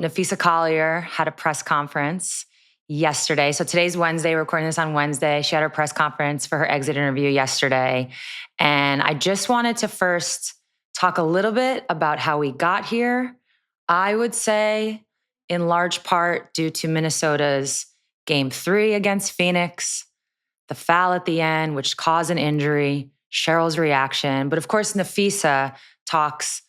Napheesa Collier had a press conference yesterday. So today's Wednesday, recording this on Wednesday. She had her press conference for her exit interview yesterday. And I just wanted to first talk a little bit about how we got here. I would say in large part due to Minnesota's Game 3 against Phoenix, the foul at the end, which caused an injury, Cheryl's reaction. But of course, Napheesa talks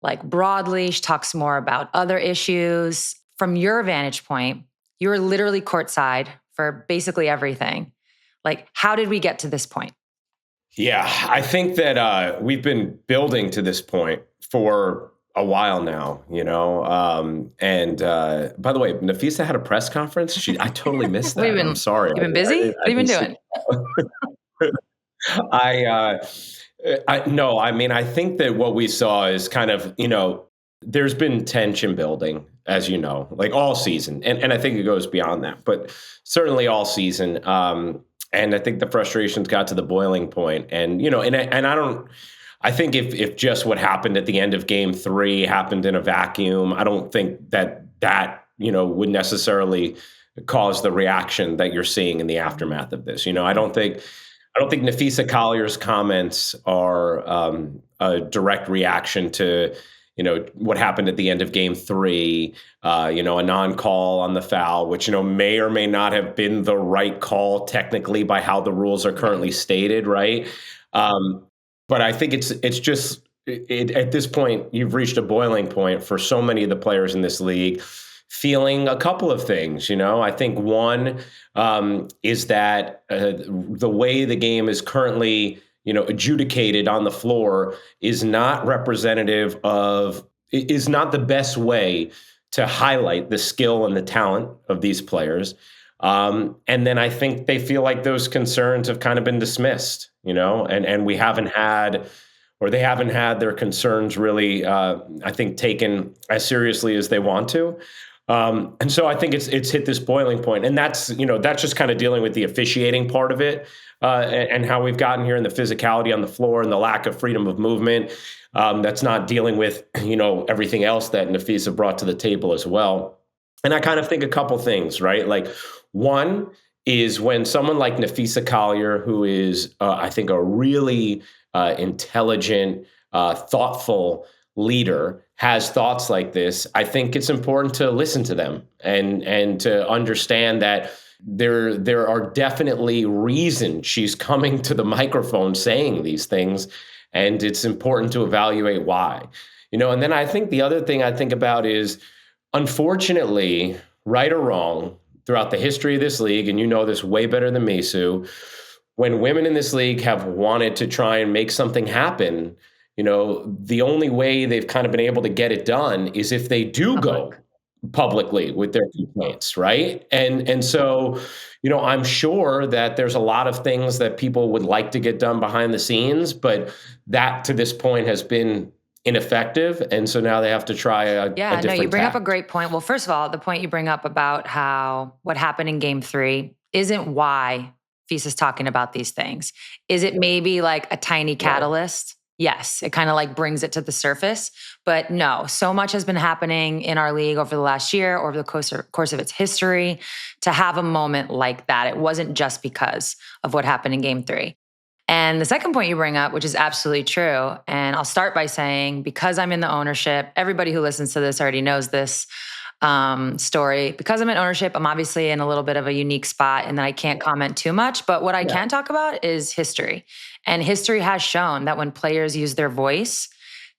like broadly. She talks more about other issues. From your vantage point, you were literally courtside for basically everything. Like, how did we get to this point? Yeah, I think that we've been building to this point for a while now, and by the way, Napheesa had a press conference. I totally missed that. I'm sorry. You've been busy? What have you been doing? No, I mean, I think that what we saw is kind of, there's been tension building, as you know, like all season. And I think it goes beyond that, but certainly all season. And I think the frustrations got to the boiling point. And, I think if just what happened at the end of Game 3 happened in a vacuum, I don't think that would necessarily cause the reaction that you're seeing in the aftermath of this. I don't think Napheesa Collier's comments are a direct reaction to, what happened at the end of Game 3, a non-call on the foul, which, may or may not have been the right call technically by how the rules are currently stated, right? But I think it's just at this point, you've reached a boiling point for so many of the players in this league feeling a couple of things. I think one is that the way the game is currently, adjudicated on the floor is not representative is not the best way to highlight the skill and the talent of these players. And then I think they feel like those concerns have kind of been dismissed, and we haven't had, or they haven't had their concerns really, I think, taken as seriously as they want to. And so I think it's hit this boiling point, and that's just kind of dealing with the officiating part of it, and how we've gotten here, and the physicality on the floor and the lack of freedom of movement. That's not dealing with, everything else that Napheesa brought to the table as well. And I kind of think a couple things, right? Like, one is when someone like Napheesa Collier, who is, I think, a really intelligent, thoughtful leader, has thoughts like this, I think it's important to listen to them and to understand that there are definitely reasons she's coming to the microphone saying these things, and it's important to evaluate why. And then I think the other thing I think about is, unfortunately, right or wrong, throughout the history of this league, and you know this way better than me, Sue, when women in this league have wanted to try and make something happen, the only way they've kind of been able to get it done is if they do go publicly with their complaints, right? And so, I'm sure that there's a lot of things that people would like to get done behind the scenes, but that to this point has been ineffective. And so now they have to try a different you bring tact. up a great point. Well, first of all, the point you bring up about how what happened in Game 3 isn't why Feast is talking about these things. Is it maybe like a tiny catalyst? Right. Yes, it kind of like brings it to the surface. But no, so much has been happening in our league over the last year, over the course of its history, to have a moment like that. It wasn't just because of what happened in Game 3. And the second point you bring up, which is absolutely true, and I'll start by saying, because I'm in the ownership, everybody who listens to this already knows this story. Because I'm in ownership, I'm obviously in a little bit of a unique spot, and that I can't comment too much. But what I can talk about is history. And history has shown that when players use their voice,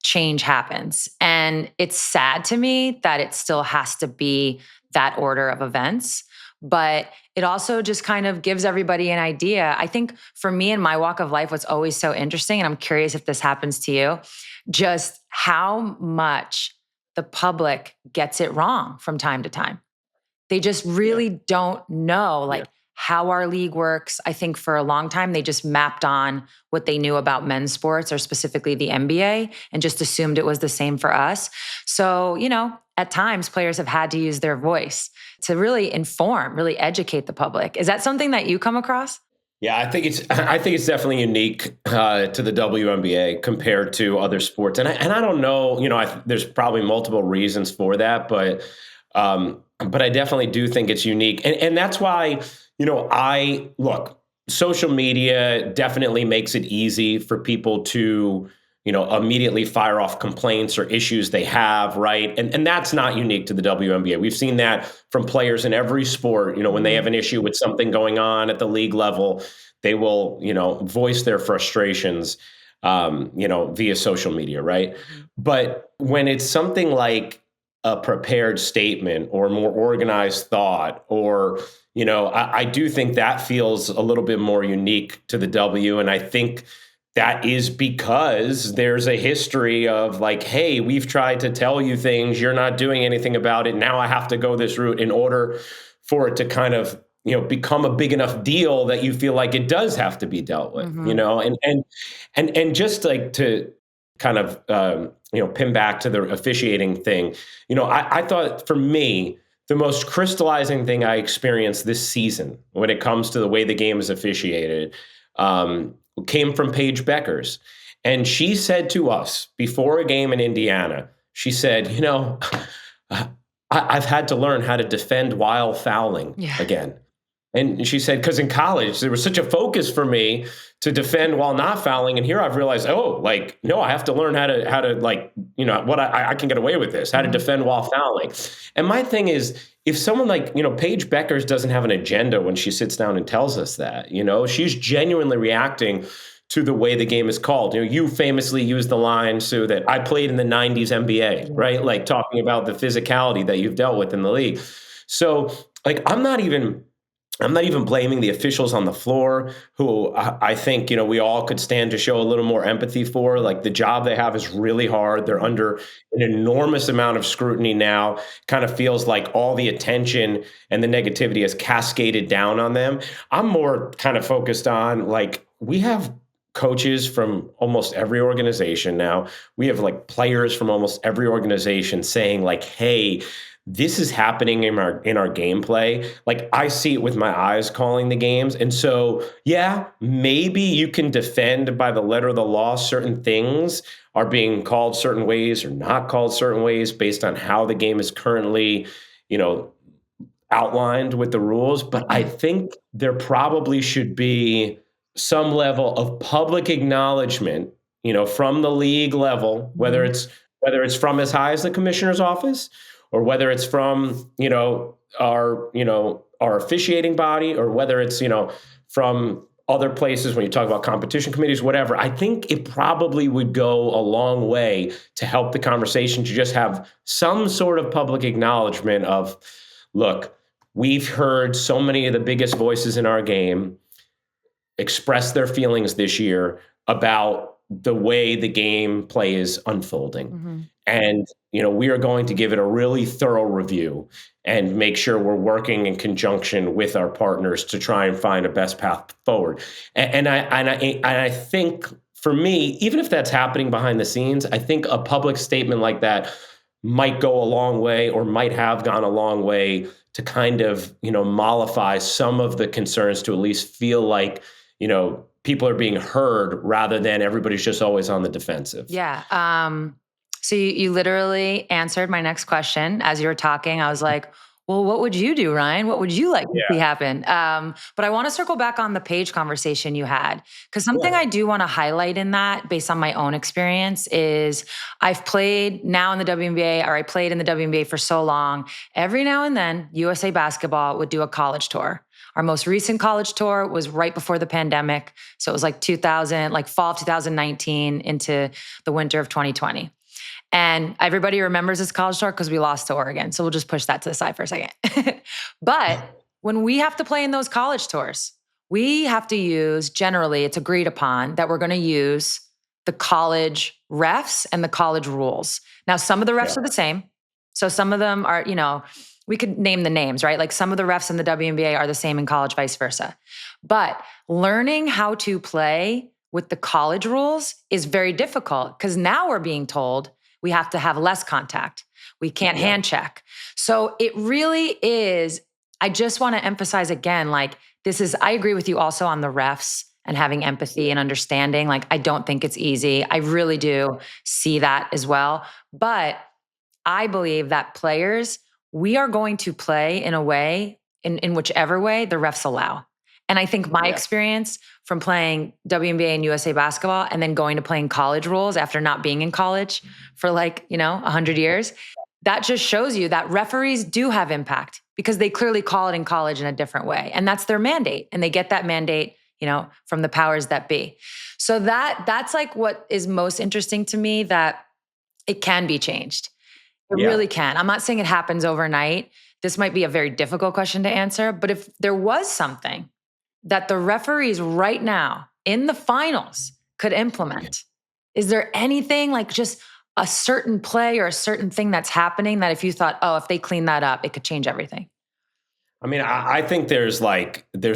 change happens. And it's sad to me that it still has to be that order of events. But it also just kind of gives everybody an idea. I think for me in my walk of life, what's always so interesting, and I'm curious if this happens to you, just how much the public gets it wrong from time to time. They just really don't know how our league works. I think for a long time, they just mapped on what they knew about men's sports, or specifically the NBA, and just assumed it was the same for us. So, at times players have had to use their voice to really inform, really educate the public. Is that something that you come across? Yeah, I think it's definitely unique to the WNBA compared to other sports, and I don't know. There's probably multiple reasons for that, but But I definitely do think it's unique. And that's why, I look, social media definitely makes it easy for people to, immediately fire off complaints or issues they have, right? And that's not unique to the WNBA. We've seen that from players in every sport. When they have Mhm. an issue with something going on at the league level, they will, voice their frustrations, via social media, right? Mhm. But when it's something like a prepared statement or more organized thought, or I do think that feels a little bit more unique to the W. And I think that is because there's a history of like, hey, we've tried to tell you things, you're not doing anything about it, now I have to go this route in order for it to kind of become a big enough deal that you feel like it does have to be dealt with, Mhm. and just like to kind of pin back to the officiating thing. I thought, for me, the most crystallizing thing I experienced this season when it comes to the way the game is officiated, um, came from Paige Beckers. And she said to us before a game in Indiana, she said, I've had to learn how to defend while fouling Yeah. again. And she said, because in college, there was such a focus for me to defend while not fouling. And here I've realized, oh, like, no, I have to learn how to like, what I can get away with this, how to Mhm. defend while fouling. And my thing is, if someone like, Paige Beckers doesn't have an agenda when she sits down and tells us that, she's genuinely reacting to the way the game is called. You famously used the line, Sue, that I played in the 90s NBA, Yeah. right? Like talking about the physicality that you've dealt with in the league. So, like, I'm not even blaming the officials on the floor, who I think, we all could stand to show a little more empathy for. Like, the job they have is really hard. They're Mhm. under an enormous amount of scrutiny now. Kind of feels like all the attention and the negativity has cascaded down on them. I'm more kind of focused on, like, we have coaches from almost every organization now. We have like players from almost every organization saying like, "Hey, this is happening in our gameplay." Like, I see it with my eyes calling the games. And so, yeah, maybe you can defend by the letter of the law certain things are being called certain ways or not called certain ways based on how the game is currently, you know, outlined with the rules. But I Mhm. think there probably should be some level of public acknowledgement, from the league level, whether Mhm. it's from as high as the commissioner's office, or whether it's from, our officiating body, or whether it's, from other places when you talk about competition committees, whatever. I think it probably would go a long way to help the conversation to just have some sort of public acknowledgement of, look, we've heard so many of the biggest voices in our game express their feelings this year about the way the gameplay is unfolding. Mhm. And, we are going to give it a really thorough review and make sure we're working in conjunction with our partners to try and find a best path forward. And I think, for me, even if that's happening behind the scenes, I think a public statement like that might go a long way, or might have gone a long way, to kind of, mollify some of the concerns, to at least feel like, people are being heard rather than everybody's just always on the defensive. Yeah. So you literally answered my next question as you were talking. I was like, well, what would you do, Ryan? What would you like to see Yeah. happen? But I want to circle back on the page conversation you had, because something Yeah. I do want to highlight in that, based on my own experience, is I've played now in the WNBA, or I played in the WNBA for so long. Every now and then, USA Basketball would do a college tour. Our most recent college tour was right before the pandemic. So it was like 2000, like fall of 2019 into the winter of 2020. And everybody remembers this college tour because we lost to Oregon. So we'll just push that to the side for a second. But when we have to play in those college tours, we have to use, generally, it's agreed upon that we're going to use the college refs and the college rules. Now, some of the Yeah. refs are the same. So some of them are, we could name the names, right? Like some of the refs in the WNBA are the same in college, vice versa. But learning how to play with the college rules is very difficult, because now we're being told we have to have less contact. We can't Yeah. hand check. So it really is. I just want to emphasize again, like, I agree with you also on the refs and having empathy and understanding. Like, I don't think it's easy. I really do see that as well. But I believe that players, we are going to play in a way, in whichever way the refs allow. And I think my Yeah. experience from playing WNBA and USA basketball and then going to playing college rules after not being in college for 100 years, that just shows you that referees do have impact because they clearly call it in college in a different way. And that's their mandate. And they get that mandate, from the powers that be. So that's like what is most interesting to me, that it can be changed. It Yeah. really can. I'm not saying it happens overnight. This might be a very difficult question to answer, but if there was something that the referees right now in the finals could implement, is there anything like just a certain play or a certain thing that's happening that if you thought, oh, if they clean that up, it could change everything? I mean, I think there's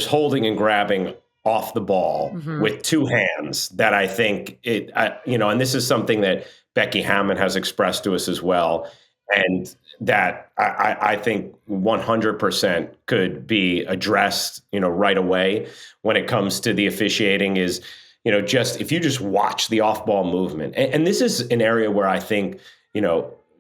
holding and grabbing off the ball Mhm. with two hands that I think and this is something that Becky Hammon has expressed to us as well, and that I think 100% could be addressed, right away when it comes to the officiating is, just if you just watch the off ball movement, and this is an area where I think,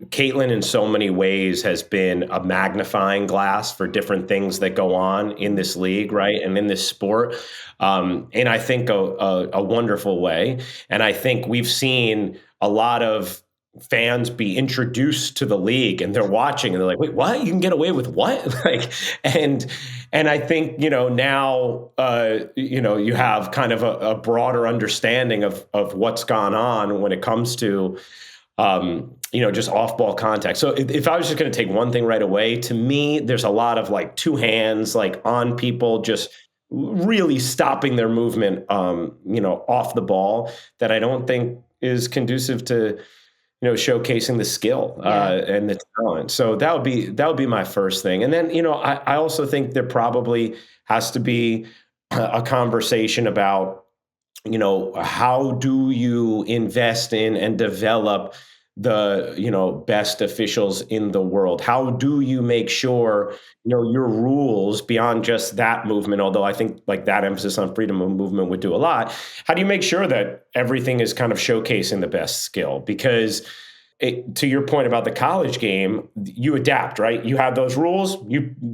Caitlin, in so many ways, has been a magnifying glass for different things that go on in this league, right, and in this sport, and I think a wonderful way. And I think we've seen a lot of fans be introduced to the league, and they're watching, and they're like, "Wait, what? You can get away with what?" like, and and I think now you have kind of a broader understanding of what's gone on when it comes to just off ball contact. So if I was just going to take one thing right away, to me, there's a lot of like two hands, like on people, just really stopping their movement, off the ball, that I don't think is conducive to, showcasing the skill and the talent. So that would be my first thing. And then, I also think there probably has to be a conversation about, how do you invest in and develop the best officials in the world? How do you make sure your rules beyond just that movement, although I think like that emphasis on freedom of movement would do a lot? How do you make sure that everything is kind of showcasing the best skill? Because to your point about the college game, you adapt, right? You have those rules.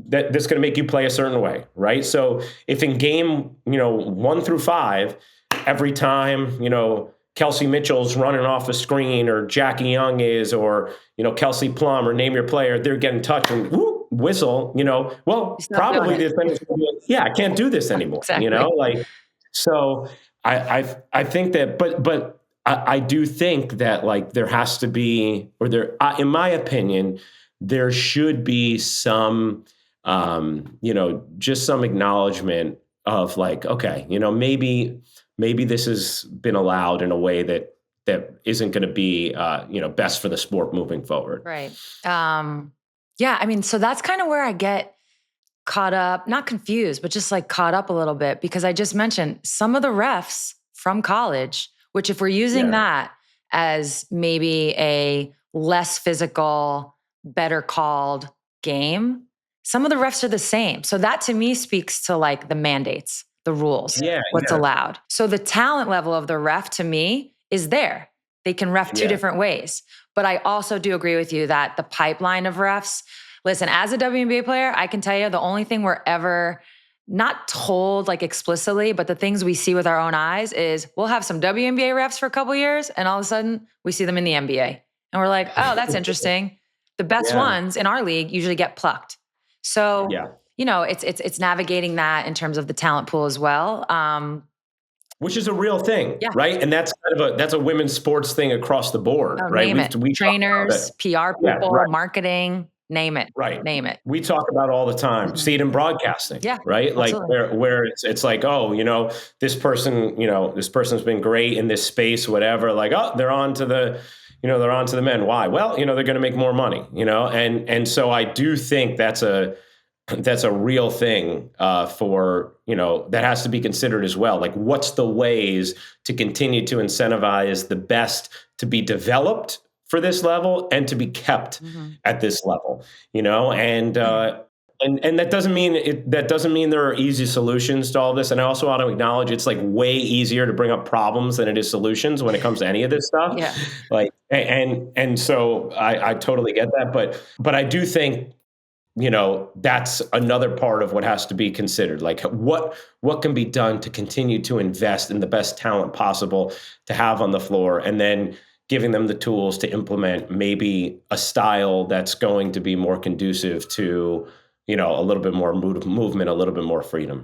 That's going to make you play a certain way, right? So if in game 1 through 5, every time Kelsey Mitchell's running off a screen, or Jackie Young is, or Kelsey Plum, or name your player, they're getting touched and whistle. Well, Stop doing probably it. the defender's gonna be like, yeah, I can't do this anymore. Exactly. Like, so I think that, but I do think that like there has to be, or there, in my opinion, there should be some, just some acknowledgement of like, okay, maybe this has been allowed in a way that isn't going to be, best for the sport moving forward. Right. Yeah. I mean, so that's kind of where I get caught up, not confused, but just like caught up a little bit, because I just mentioned some of the refs from college, which if we're using Yeah. that as maybe a less physical, better called game, some of the refs are the same. So that to me speaks to like the mandates, the rules, Yeah. what's Yeah. allowed. So the talent level of the ref to me is there. They can ref two Yeah. different ways. But I also do agree with you that the pipeline of refs, listen, as a WNBA player, I can tell you the only thing we're ever not told like explicitly, but the things we see with our own eyes is we'll have some WNBA refs for a couple years, and all of a sudden we see them in the NBA. And we're like, oh, that's interesting. The best Yeah. ones in our league usually get plucked. So, Yeah. it's navigating that in terms of the talent pool as well. Which is a real thing, Yeah. right? And that's a women's sports thing across the board, Oh, right? name We it. we talk about Trainers, that. PR Yeah, people, right. marketing, name it. Right. Name it. We talk about all the time. Mhm. See it in broadcasting, Yeah, right? Like absolutely. where it's like, oh, this person's been great in this space, whatever. Like, oh, they're on to the men. Why? Well, they're going to make more money, and so I do think that's a real thing for that has to be considered as well. Like, what's the ways to continue to incentivize the best to be developed for this level and to be kept Mhm. at this level, and that doesn't mean there are easy solutions to all this. And I also want to acknowledge it's like way easier to bring up problems than it is solutions when it comes to any of this stuff. Yeah. Like, and so I totally get that, but I do think that's another part of what has to be considered. Like what can be done to continue to invest in the best talent possible to have on the floor, and then giving them the tools to implement maybe a style that's going to be more conducive to, a little bit more movement, a little bit more freedom.